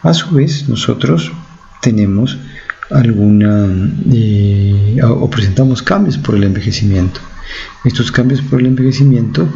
A su vez, nosotros tenemos presentamos cambios por el envejecimiento. Estos cambios por el envejecimiento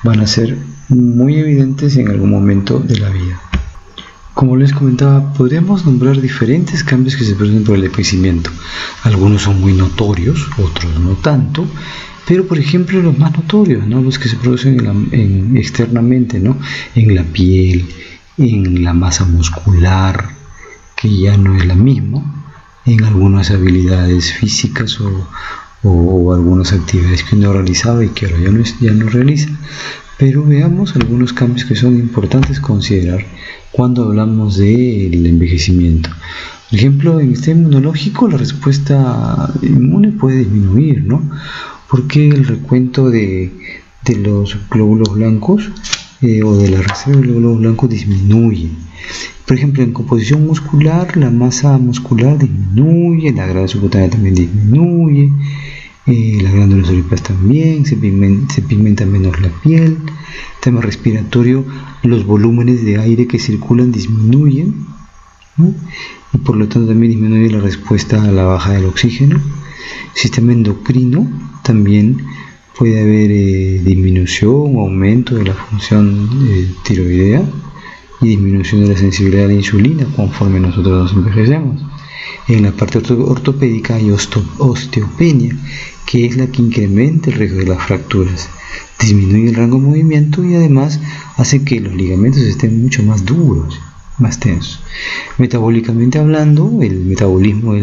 van a ser muy evidentes en algún momento de la vida. Como les comentaba, podríamos nombrar diferentes cambios que se producen por el envejecimiento. Algunos son muy notorios, otros no tanto, pero por ejemplo los más notorios, ¿no? Los que se producen externamente, ¿no? En la piel, en la masa muscular, que ya no es la misma, en algunas habilidades físicas o algunas actividades que uno realizaba y que ahora ya no realiza. Pero veamos algunos cambios que son importantes considerar cuando hablamos del envejecimiento. Por ejemplo, en el sistema inmunológico la respuesta inmune puede disminuir, ¿no? Porque el recuento de los glóbulos blancos o de la reserva de los glóbulos blancos disminuye. Por ejemplo, en composición muscular, la masa muscular disminuye, la grasa subcutánea también disminuye, las glándulas sudoríparas también, se pigmenta menos la piel. Tema respiratorio, los volúmenes de aire que circulan disminuyen, ¿no? Y por lo tanto también disminuye la respuesta a la baja del oxígeno. Sistema endocrino, también puede haber disminución o aumento de la función tiroidea y disminución de la sensibilidad a la insulina conforme nosotros nos envejecemos. En la parte ortopédica hay osteopenia, que es la que incrementa el riesgo de las fracturas, disminuye el rango de movimiento y además hace que los ligamentos estén mucho más duros, más tensos. Metabólicamente hablando, el metabolismo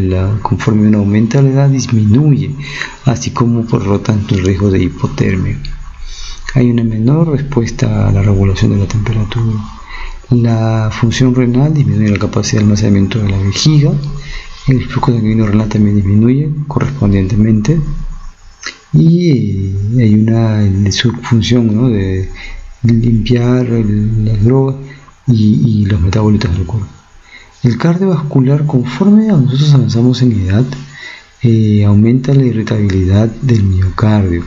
conforme uno aumenta la edad disminuye, así como por lo tanto el riesgo de hipotermia. Hay una menor respuesta a la regulación de la temperatura. La función renal disminuye la capacidad de almacenamiento de la vejiga. El flujo sanguíneo renal también disminuye correspondientemente. Y hay una subfunción, ¿no?, de limpiar las drogas y los metabolitos del cuerpo. El cardiovascular, conforme a nosotros avanzamos en edad, aumenta la irritabilidad del miocardio,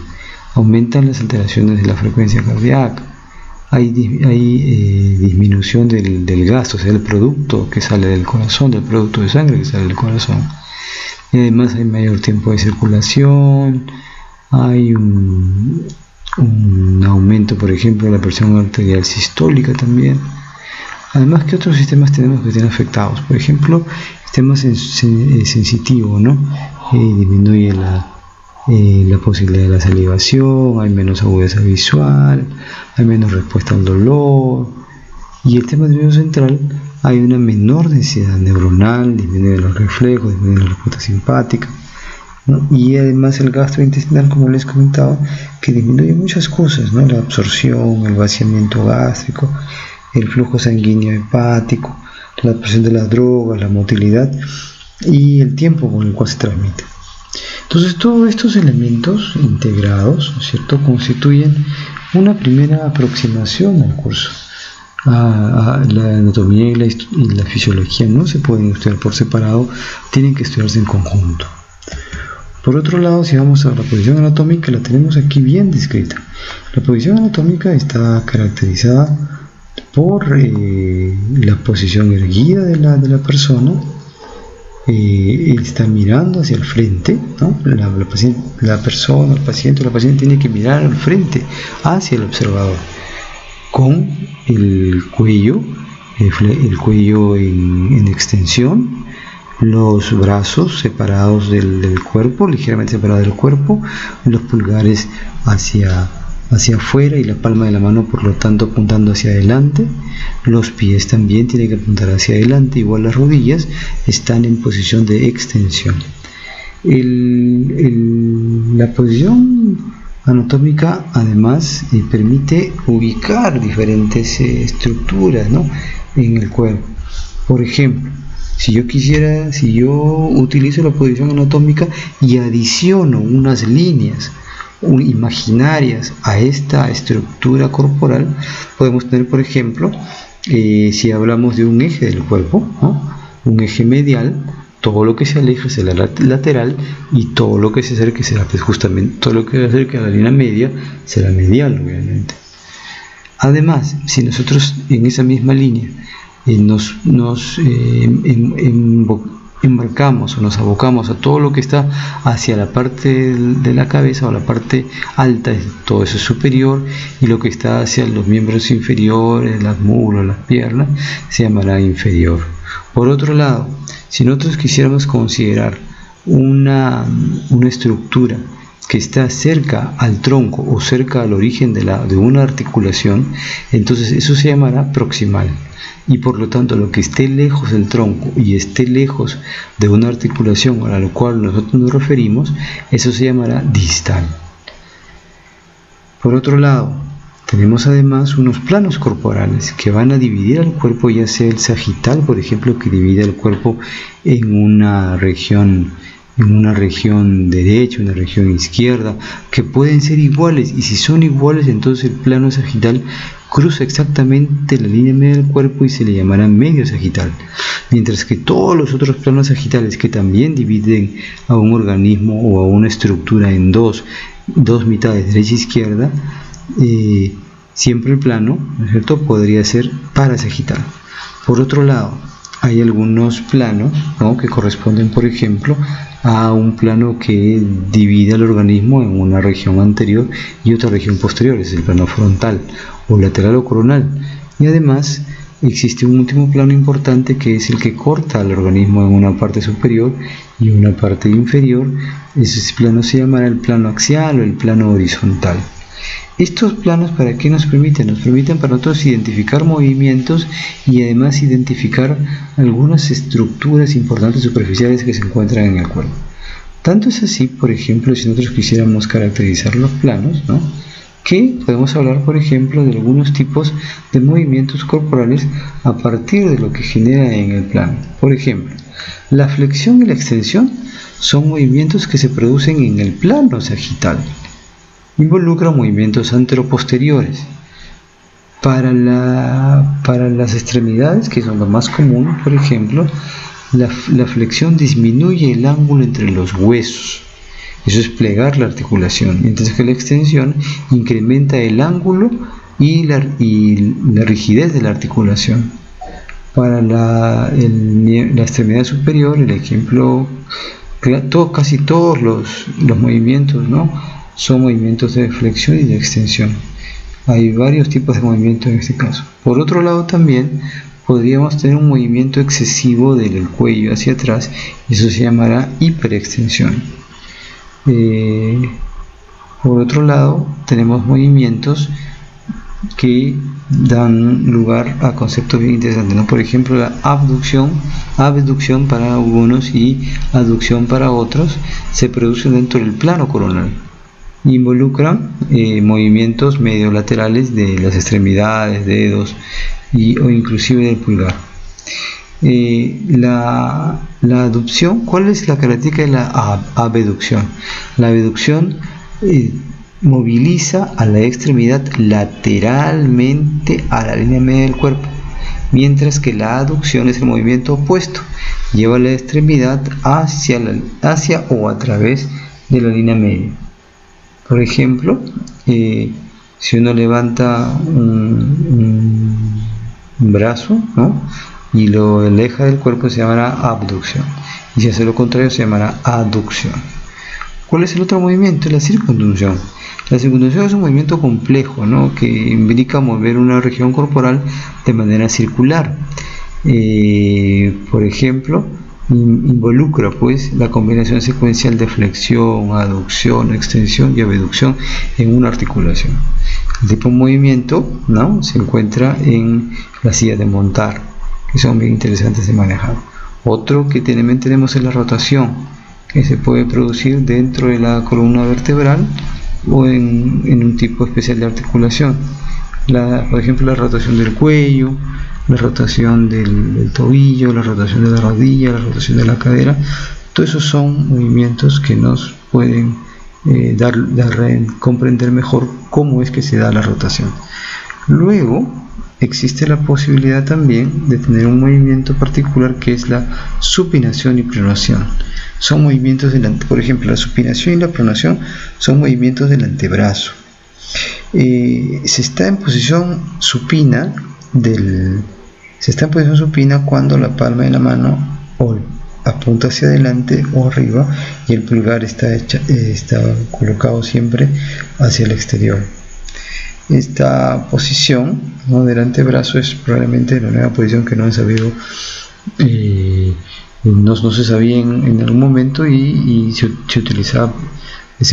aumentan las alteraciones de la frecuencia cardíaca, hay disminución del gasto, o sea, el producto que sale del corazón, del producto de sangre que sale del corazón. Y además hay mayor tiempo de circulación, hay un aumento, por ejemplo, de la presión arterial sistólica también. Además, ¿qué otros sistemas tenemos que estén afectados? Por ejemplo, sistema sensitivo, ¿no? Disminuye la posibilidad de la salivación, hay menos agudeza visual, hay menos respuesta al dolor. Y el tema nervioso central, hay una menor densidad neuronal, disminuye los reflejos, disminuye la respuesta simpática, ¿no? Y además el gastrointestinal, como les comentaba, que disminuye muchas cosas, ¿no? La absorción, el vaciamiento gástrico, el flujo sanguíneo hepático, la absorción de las drogas, la motilidad y el tiempo con el cual se transmite. Entonces, todos estos elementos integrados, ¿no es cierto?, constituyen una primera aproximación al curso. La anatomía y la fisiología no se pueden estudiar por separado, tienen que estudiarse en conjunto. Por otro lado, si vamos a la posición anatómica, la tenemos aquí bien descrita. La posición anatómica está caracterizada por la posición erguida de la persona. Está mirando hacia el frente, ¿no? La paciente tiene que mirar al frente, hacia el observador, con el cuello en extensión, los brazos separados del cuerpo, ligeramente separados del cuerpo, los pulgares hacia afuera y la palma de la mano, por lo tanto, apuntando hacia adelante. Los pies también tienen que apuntar hacia adelante, igual las rodillas están en posición de extensión. La posición anatómica además permite ubicar diferentes estructuras, ¿no?, en el cuerpo. Por ejemplo, si yo utilizo la posición anatómica y adiciono unas líneas imaginarias a esta estructura corporal, podemos tener, por ejemplo, si hablamos de un eje del cuerpo, ¿no?, un eje medial, todo lo que se aleja será lateral y todo lo que se acerque será justamente, todo lo que se acerque a la línea media será medial, obviamente. Además, si nosotros en esa misma línea embarcamos o nos abocamos a todo lo que está hacia la parte de la cabeza o la parte alta, todo eso es superior, y lo que está hacia los miembros inferiores, las muslos, las piernas, se llamará inferior. Por otro lado, si nosotros quisiéramos considerar una estructura que está cerca al tronco o cerca al origen de una articulación, entonces eso se llamará proximal. Y por lo tanto, lo que esté lejos del tronco y esté lejos de una articulación a la cual nosotros nos referimos, eso se llamará distal. Por otro lado, tenemos además unos planos corporales que van a dividir al cuerpo, ya sea el sagital, por ejemplo, que divide el cuerpo en una región derecha, una región izquierda, que pueden ser iguales, y si son iguales, entonces el plano sagital cruza exactamente la línea media del cuerpo y se le llamará medio sagital, mientras que todos los otros planos sagitales que también dividen a un organismo o a una estructura en dos mitades, derecha e izquierda, siempre el plano, ¿no es cierto?, podría ser parasagital. Por otro lado, hay algunos planos, ¿no?, que corresponden, por ejemplo, a un plano que divide al organismo en una región anterior y otra región posterior, es el plano frontal o lateral o coronal. Y además existe un último plano importante que es el que corta al organismo en una parte superior y una parte inferior. Ese plano se llamará el plano axial o el plano horizontal. Estos planos, ¿para qué nos permiten? Nos permiten para nosotros identificar movimientos y además identificar algunas estructuras importantes superficiales que se encuentran en el cuerpo. Tanto es así, por ejemplo, si nosotros quisiéramos caracterizar los planos, ¿no?, que podemos hablar, por ejemplo, de algunos tipos de movimientos corporales a partir de lo que genera en el plano. Por ejemplo, la flexión y la extensión son movimientos que se producen en el plano sagital. Involucran movimientos anteroposteriores. Para las extremidades, que son lo más común, por ejemplo, la flexión disminuye el ángulo entre los huesos. Eso es plegar la articulación, mientras que la extensión incrementa el ángulo y la rigidez de la articulación. Para la extremidad superior, el ejemplo, casi todos los movimientos, ¿no?, son movimientos de flexión y de extensión. Hay varios tipos de movimientos en este caso. Por otro lado, también podríamos tener un movimiento excesivo del cuello hacia atrás, y eso se llamará hiperextensión. Por otro lado, tenemos movimientos que dan lugar a conceptos bien interesantes, ¿no? Por ejemplo, la abducción para algunos y aducción para otros se produce dentro del plano coronal. Involucran movimientos mediolaterales de las extremidades, dedos o inclusive del pulgar. La aducción, ¿cuál es la característica de la abducción? La abducción moviliza a la extremidad lateralmente a la línea media del cuerpo, mientras que la aducción es el movimiento opuesto, lleva la extremidad hacia o a través de la línea media. Por ejemplo, si uno levanta un brazo, ¿no?, y lo aleja del cuerpo, se llamará abducción, y si hace lo contrario se llamará aducción. ¿Cuál es el otro movimiento? La circunducción. La circunducción es un movimiento complejo, ¿no?, que implica mover una región corporal de manera circular. Por ejemplo, involucra pues la combinación secuencial de flexión, aducción, extensión y abducción en una articulación. El tipo de movimiento, ¿no?, se encuentra en la silla de montar, que son bien interesantes de manejar. Otro que también tenemos es la rotación, que se puede producir dentro de la columna vertebral o en un tipo especial de articulación. Por ejemplo, la rotación del cuello, la rotación del tobillo, la rotación de la rodilla, la rotación de la cadera. Todos esos son movimientos que nos pueden comprender mejor cómo es que se da la rotación. Luego existe la posibilidad también de tener un movimiento particular que es la supinación y pronación. Son movimientos por ejemplo, la supinación y la pronación son movimientos del antebrazo. Se está en posición supina del Se está en posición supina cuando la palma de la mano apunta hacia adelante o arriba y el pulgar está colocado siempre hacia el exterior. Esta posición, ¿no?, del antebrazo es probablemente la nueva posición que no han sabido, no se sabía en algún momento y se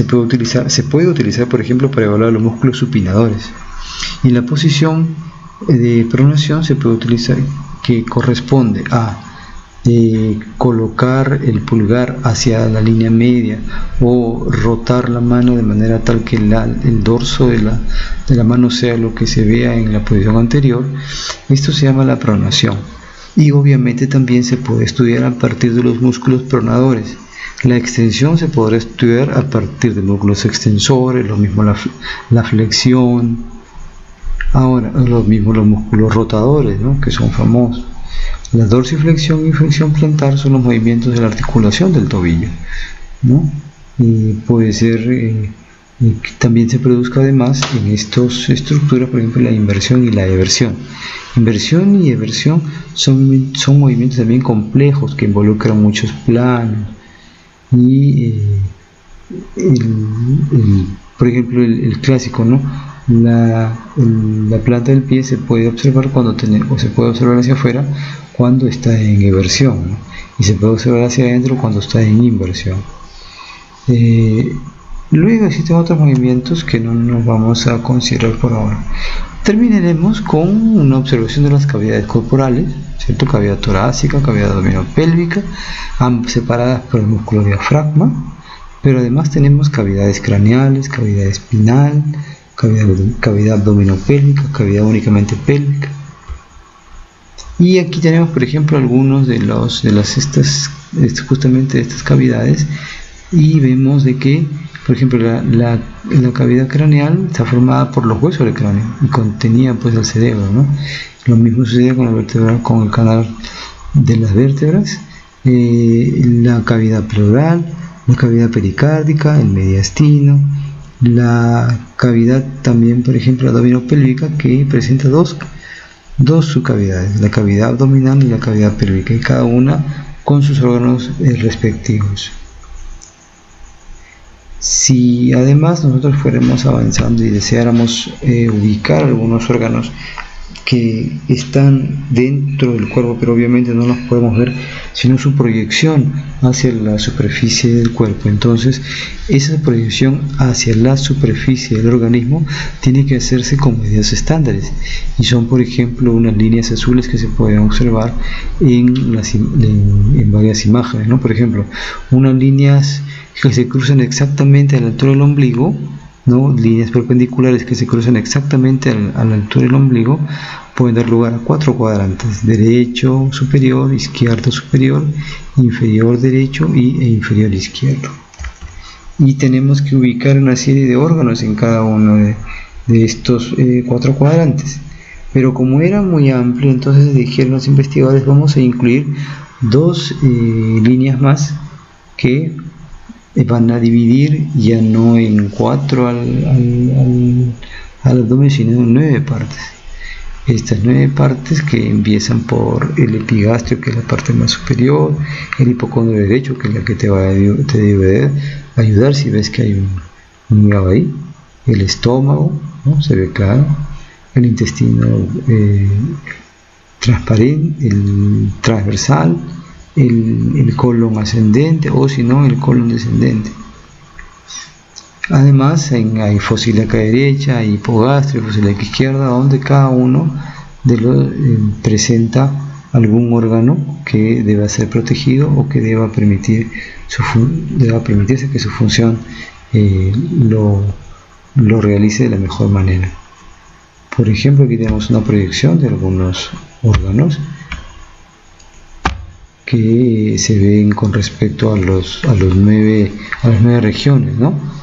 puede utilizar, por ejemplo, para evaluar los músculos supinadores. Y la posición de pronación se puede utilizar, que corresponde a colocar el pulgar hacia la línea media o rotar la mano de manera tal que el dorso de la mano sea lo que se vea en la posición anterior. Esto se llama la pronación, y obviamente también se puede estudiar a partir de los músculos pronadores. La extensión se podrá estudiar a partir de músculos extensores, lo mismo la flexión. Ahora, lo mismo los músculos rotadores, ¿no?, que son famosos. La dorsiflexión y flexión plantar son los movimientos de la articulación del tobillo, ¿no? Y puede ser que también se produzca además en estas estructuras, por ejemplo, la inversión y la eversión. Inversión y eversión son movimientos también complejos que involucran muchos planos. Y por ejemplo, el clásico, ¿no? La planta del pie se puede observar se puede observar hacia afuera cuando está en eversión, ¿no?, y se puede observar hacia adentro cuando está en inversión. Luego existen otros movimientos que no nos vamos a considerar por ahora. Terminaremos con una observación de las cavidades corporales, ¿cierto? Cavidad torácica, cavidad abdominopélvica, ambas separadas por el músculo diafragma, pero además tenemos cavidades craneales, cavidad espinal, cavidad abdominopélvica, cavidad únicamente pélvica. Y aquí tenemos, por ejemplo, algunos justamente de estas cavidades, y vemos de que, por ejemplo, la cavidad craneal está formada por los huesos del cráneo y contenía pues el cerebro, ¿no? Lo mismo sucede con el canal de las vértebras, la cavidad pleural, la cavidad pericárdica, el mediastino, la cavidad también, por ejemplo, abdominopélvica, que presenta dos subcavidades, la cavidad abdominal y la cavidad pélvica, y cada una con sus órganos respectivos. Si además nosotros fuéramos avanzando y deseáramos ubicar algunos órganos que están dentro del cuerpo, pero obviamente no los podemos ver, sino su proyección hacia la superficie del cuerpo, entonces esa proyección hacia la superficie del organismo tiene que hacerse con medidas estándares, y son, por ejemplo, unas líneas azules que se pueden observar en varias imágenes, ¿no? Por ejemplo, unas líneas que se cruzan exactamente a la altura del ombligo, ¿no? Líneas perpendiculares que se cruzan exactamente a la altura del ombligo pueden dar lugar a 4 cuadrantes: derecho superior, izquierdo superior, inferior derecho e inferior izquierdo. Y tenemos que ubicar una serie de órganos en cada uno de estos 4 cuadrantes. Pero como era muy amplio, entonces dijeron los investigadores: vamos a incluir 2 líneas más que van a dividir ya no en 4 al abdomen, sino en 9 partes. Estas 9 partes, que empiezan por el epigastrio, que es la parte más superior, el hipocondrio derecho, que es la que te debe ayudar si ves que hay un hígado ahí, el estómago, ¿no?, se ve claro, el intestino transparente, el transversal, el colon ascendente, o si no, el colon descendente. Además hay fosa ilíaca derecha, hay hipogastrio, fosa ilíaca izquierda, donde cada uno de los presenta algún órgano que deba ser protegido o que deba permitirse que su función lo realice de la mejor manera. Por ejemplo, aquí tenemos una proyección de algunos órganos que se ven con respecto a las 9 regiones, ¿no?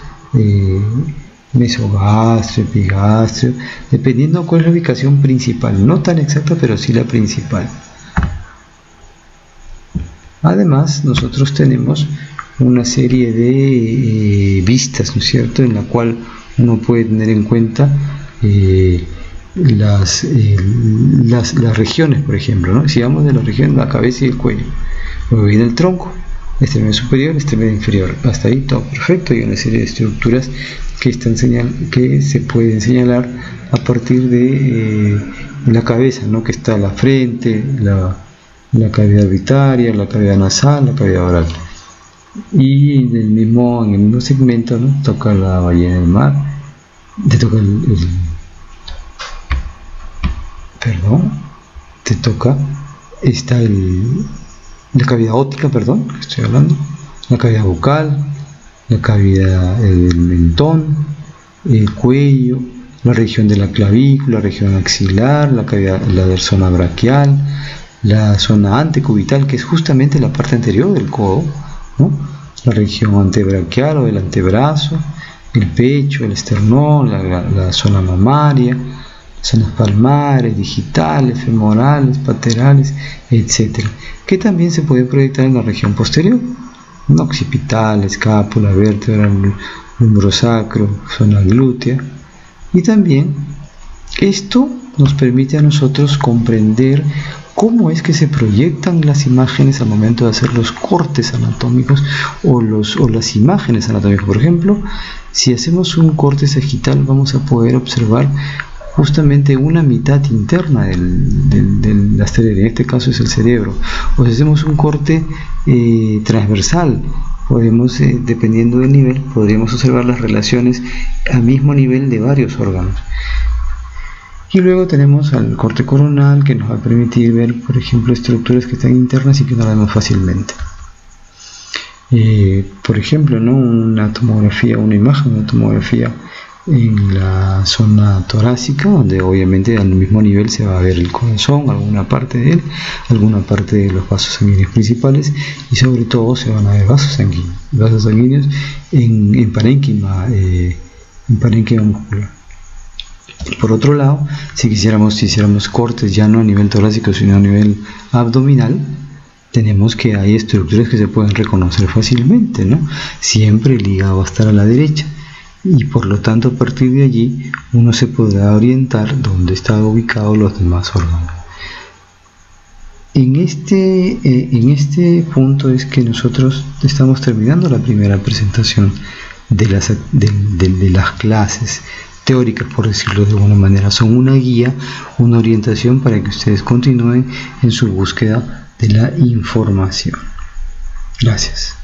Mesogastrio, epigastrio, dependiendo cuál es la ubicación principal, no tan exacta, pero sí la principal. Además, nosotros tenemos una serie de vistas, ¿no es cierto?, en la cual uno puede tener en cuenta las regiones, por ejemplo, ¿no? Si vamos de la región de la cabeza y el cuello, luego viene el tronco, extremidad superior, extremidad inferior, hasta ahí todo perfecto. Hay una serie de estructuras que se pueden señalar a partir de la cabeza, ¿no? Que está la frente, la cavidad orbitaria, la cavidad nasal, la cavidad oral. Y en el mismo segmento, ¿no? Toca la ballena del mar, la cavidad óptica, que estoy hablando, la cavidad bucal, la cavidad del mentón, el cuello, la región de la clavícula, la región axilar, la zona braquial, la zona antecubital, que es justamente la parte anterior del codo, ¿no? La región antebraquial o del antebrazo, el pecho, el esternón, la zona mamaria, zonas palmares, digitales, femorales, paterales, etc. Que también se puede proyectar en la región posterior, ¿no? Occipital, escápula, vértebra, lumbar sacro, zona glútea. Y también esto nos permite a nosotros comprender cómo es que se proyectan las imágenes al momento de hacer los cortes anatómicos o las imágenes anatómicas. Por ejemplo, si hacemos un corte sagital, vamos a poder observar justamente una mitad interna del asteroide, en este caso es el cerebro. O si hacemos un corte transversal, podemos, dependiendo del nivel, podríamos observar las relaciones al mismo nivel de varios órganos. Y luego tenemos al corte coronal, que nos va a permitir ver, por ejemplo, estructuras que están internas y que no las vemos fácilmente. Por ejemplo, ¿no? Una tomografía en la zona torácica, donde obviamente al mismo nivel se va a ver el corazón, alguna parte de él, alguna parte de los vasos sanguíneos principales, y sobre todo se van a ver vasos sanguíneos en parénquima muscular. Por otro lado, si hiciéramos cortes ya no a nivel torácico sino a nivel abdominal, tenemos que hay estructuras que se pueden reconocer fácilmente, ¿no? Siempre el hígado va a estar a la derecha, y por lo tanto a partir de allí uno se podrá orientar dónde están ubicados los demás órganos. En este punto es que nosotros estamos terminando la primera presentación de las clases teóricas, por decirlo de alguna manera. Son una guía, una orientación para que ustedes continúen en su búsqueda de la información. Gracias.